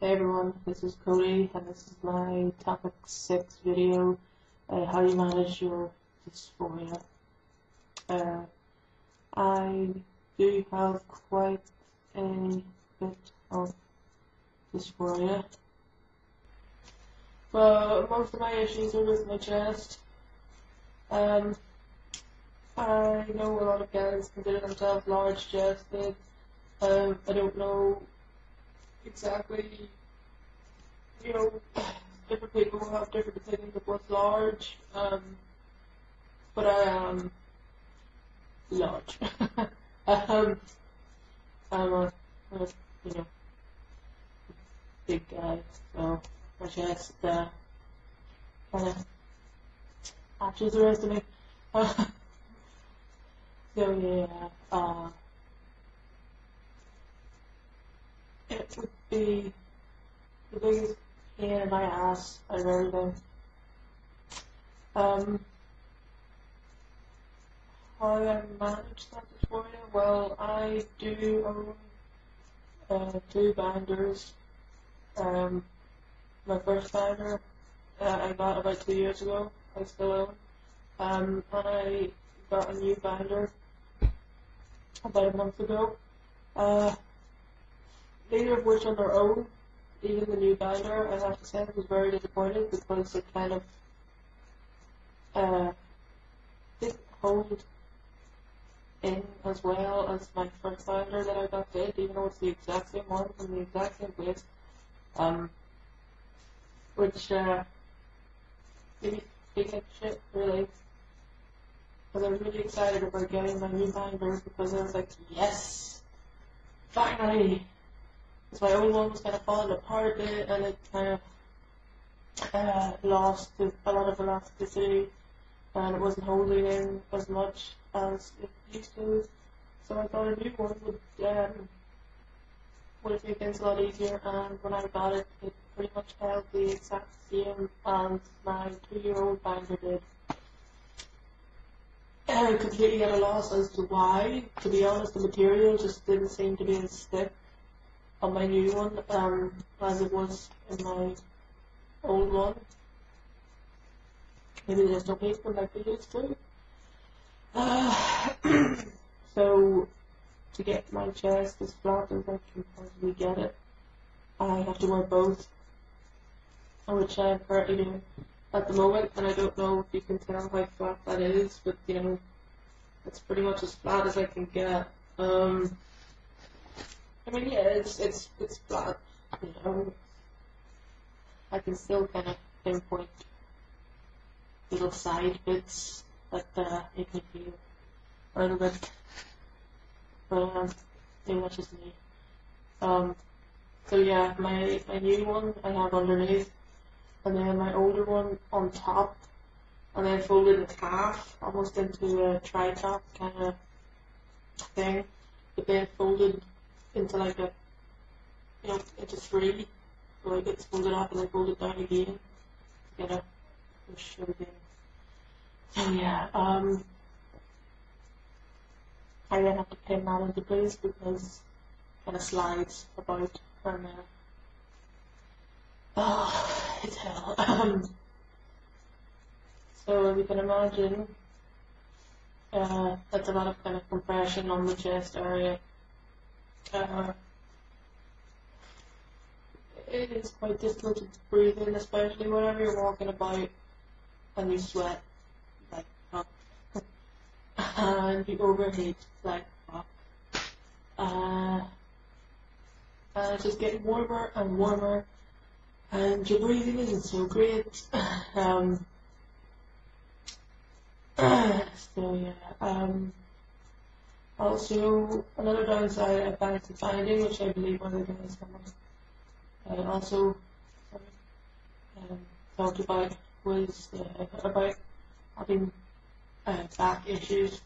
Hey everyone, this is Kody, and this is my topic 6 video, how you manage your dysphoria. I do have quite a bit of dysphoria, but most of my issues are with my chest. I know a lot of guys consider themselves large-chested. I don't know exactly, different people have different opinions of what's large, but I am large. I'm a big guy, so my chest kind of matches the rest of me. So yeah, it would be the biggest pain in my ass I've ever done. How I manage that dysphoria? Well, I do own 2 binders. My first binder I got about 2 years ago. I still own. And I got a new binder about a month ago. Neither of which on their own, even the new binder, I have to say I was very disappointed because it kind of didn't hold in as well as my first binder that I got did, even though it's the exact same one from the exact same place. Which made me feel like shit, really. Because I was really excited about getting my new binder because I was like, yes! Finally! Because my old one was kind of falling apart a bit and it kind of lost a lot of elasticity and it wasn't holding in as much as it used to. So I thought a new one would have made things a lot easier, and when I got it, it pretty much held the exact same as my 2-year-old binder did. And I completely at a loss as to why. To be honest, the material just didn't seem to be as thick on my new one as it was in my old one. Maybe they just don't make them like they used to. So, to get my chest as flat as I can possibly get it, I have to wear both, which I'm currently doing at the moment, and I don't know if you can tell how flat that is, but it's pretty much as flat as I can get. I mean, yeah, it's flat, I can still kind of pinpoint little side bits that make me feel a little bit, but maybe that's just me. So yeah, my new one I have underneath, and then my older one on top, and then folded in half, almost into a tri-top kind of thing, but then folded into like into 3, so like it's folded up and then folded down again, to push everything. So yeah, I then have to pin that into place because it kind of slides about and it's hell. So you can imagine that's a lot of kind of compression on the chest area. It is quite difficult to breathe in, especially whenever you're walking about and you sweat like fuck, and you overheat like fuck. And it's just getting warmer and warmer, and your breathing isn't so great. So yeah. Also, another downside I found to finding, which I believe one of the guys also talked about, was about having back issues.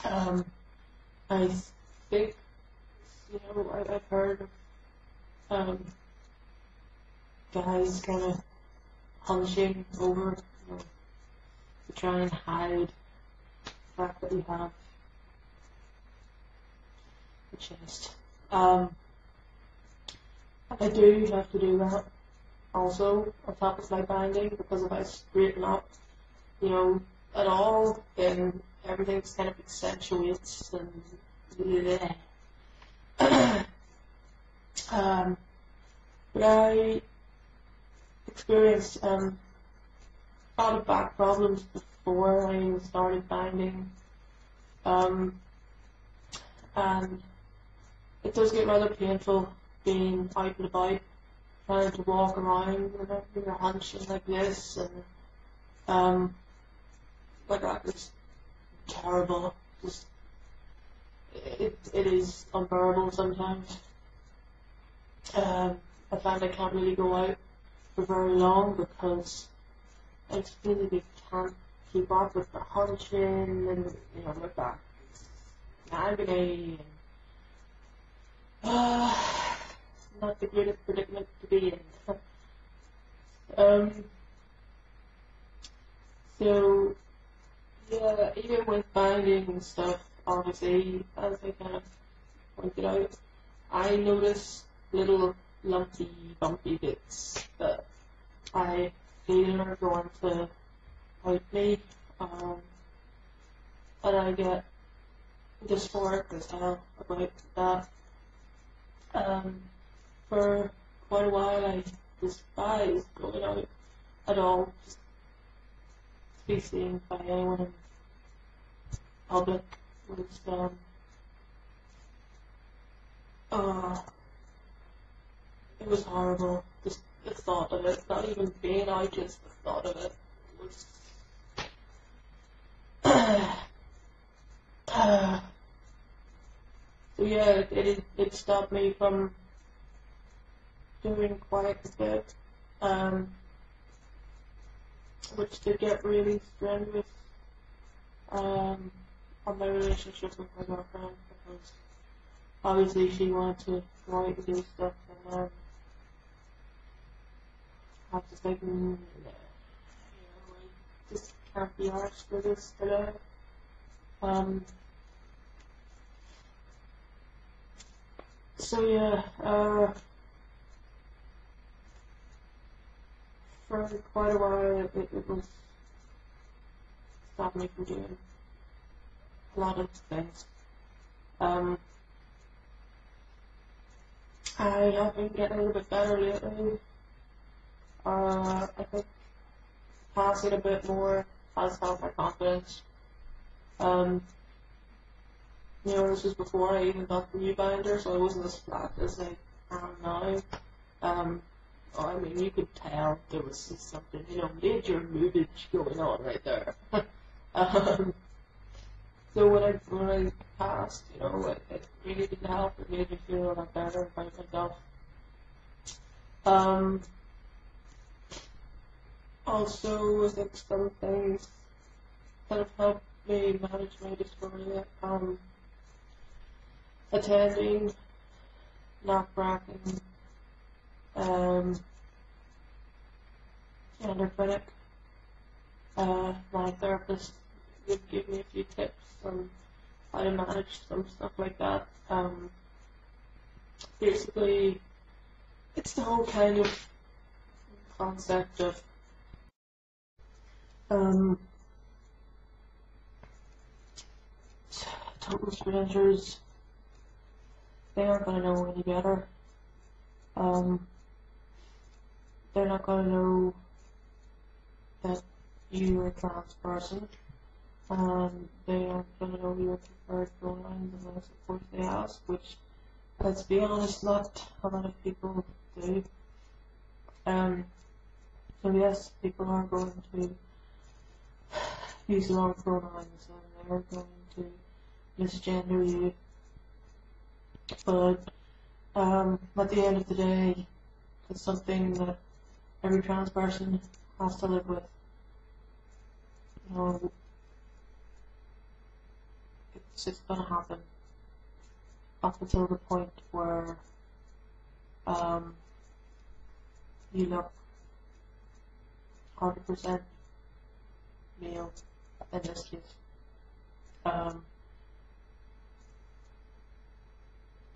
I think, I've heard of guys kind of hunching over, to try and hide the fact that we have a chest. I do have to do that also on top of my binding, because if I straighten up, at all, then everything's kind of accentuates and bleh. But I experienced a lot of back problems before I started binding, and it does get rather painful being out and about, trying to walk around when you're hunching like this, and like that is terrible. Just it is unbearable sometimes. I find I can't really go out for very long because I just really can't keep up with the hunching and my back is in agony and not the greatest predicament to be in. So yeah, even with binding and stuff, obviously, as I kind of pointed out, I notice little lumpy, bumpy bits that I feel are going to hurt me, and I get dysphoric as hell about that. For quite a while, I despised going out at all, just to be seen by anyone in public was it was horrible. Just the thought of it, not even being out, just the thought of it was. So yeah, it stopped me from doing quite a bit, which did get really strenuous on my relationship with my girlfriend, because obviously she wanted to go out and do stuff, and I was just like, I just can't be arsed for this today. So yeah, for quite a while it was stopping me from doing a lot of things. I have been getting a little bit better lately. I think passing a bit more has helped my confidence. This was before I even got the new binder, so I wasn't as flat as I am now. I mean, you could tell there was just something, major movage going on right there. So when I passed, it really did help. It made me feel a lot better about myself. Also, I think some things that have helped me manage my dysphoria, attending, not bracking, gender clinic. My therapist would give me a few tips on how to manage some stuff like that. Basically, it's the whole kind of concept of total strangers. They aren't going to know any better. They're not going to know that you're a trans person, and they aren't going to know your preferred pronouns unless, of course, they ask, which, let's be honest, not a lot of people do. So yes, people are going to use the wrong pronouns, and they're going to misgender you. But at the end of the day, it's something that every trans person has to live with. It's just going to happen up until the point where you look 100% male in this case.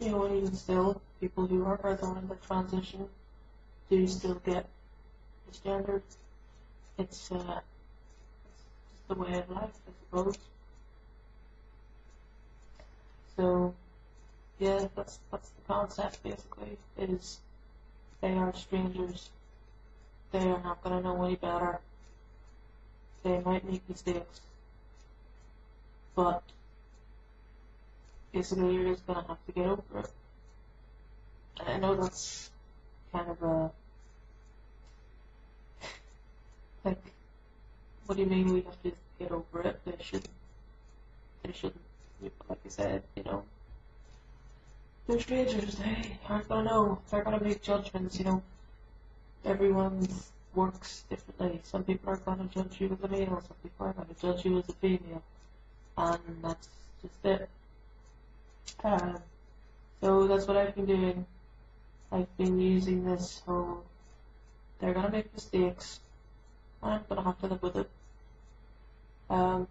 you know, and even still, people who are further on in the transition do still get misgendered. It's just the way of life, I suppose. So, yeah, that's the concept basically, is they are strangers. They are not going to know any better. They might make mistakes. But basically you're just going to have to get over it. And I know that's kind of a, like, what do you mean we have to get over it? They shouldn't, like I said, you know, they're strangers, they aren't gonna know, they're gonna make judgments, you know, everyone works differently. Some people are gonna judge you as a male, some people are gonna judge you as a female, and that's just it. So that's what I've been doing. I've been using this whole, they're gonna make mistakes, I'm gonna have to live with it.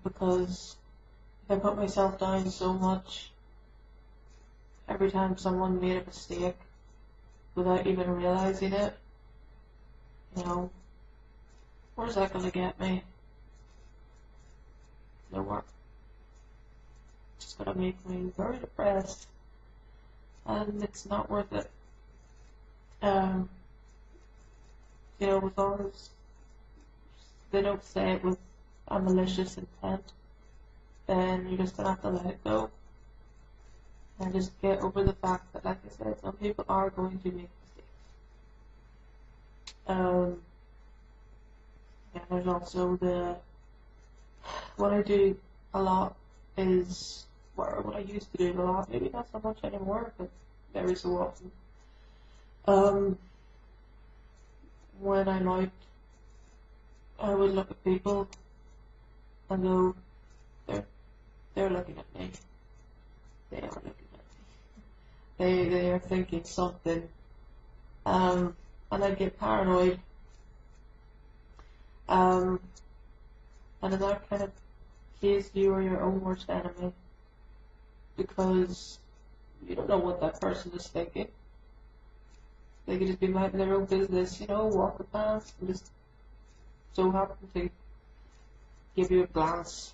Because if I put myself down so much, every time someone made a mistake, without even realizing it, you know, where's that gonna get me? Nowhere. It's just gonna make me very depressed, and it's not worth it. You know, with all this, they don't say it with a malicious intent, then you're just gonna have to let it go. And just get over the fact that, like I said, some people are going to make mistakes. Yeah, there's also what I do a lot is, what I used to do a lot, maybe not so much anymore, but very so often. When I'm out, I would look at people and go, they're looking at me. They are looking at me. They are thinking something. And I get paranoid. And in that kind of case, you are your own worst enemy, because you don't know what that person is thinking. They could just be minding their own business, you know, walking past and just so happen to give you a glance,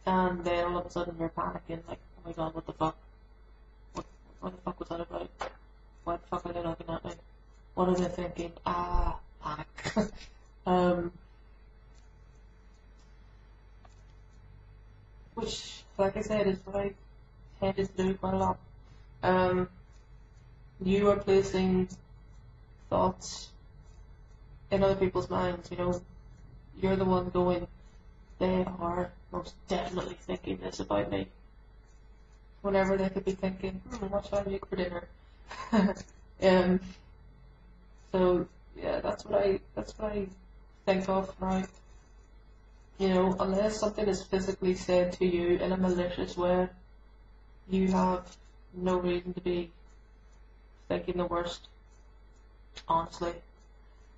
and then all of a sudden you're panicking, like, oh my god, what the fuck? What the fuck was that about? Why the fuck are they looking at me? What are they thinking? Panic. Which, like I said, is what I tend to do quite a lot. You are placing thoughts in other people's minds, you know. You're the one going, they are most definitely thinking this about me. Whenever they could be thinking, what should I make for dinner? So yeah, that's what I think of now. You know, unless something is physically said to you in a malicious way, you have no reason to be thinking the worst, honestly.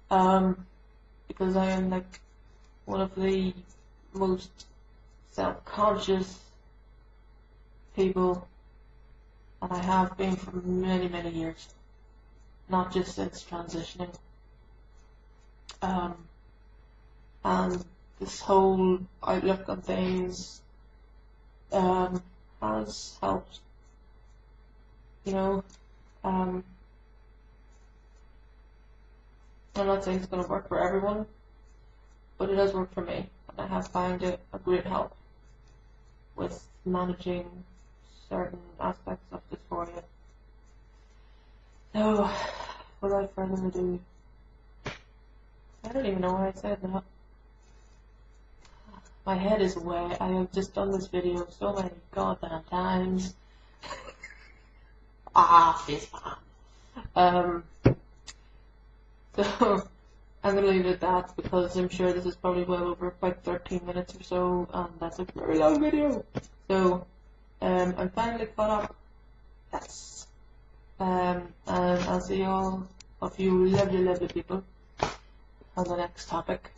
Because I am like one of the most self-conscious people, and I have been for many, many years, not just since transitioning. And this whole outlook on things has helped, you know. I'm not saying it's going to work for everyone, but it does work for me, and I have found it a great help with managing certain aspects of dysphoria. So, without further ado, I don't even know why I said that. My head is away. I have just done this video so many goddamn times. Face palm. So, I'm going to leave it at that, because I'm sure this is probably well over about 13 minutes or so, and that's a very long video. So, I'm finally caught up. Yes. And I'll see all of you lovely, lovely people on the next topic.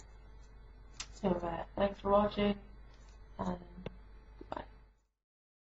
So, thanks for watching, and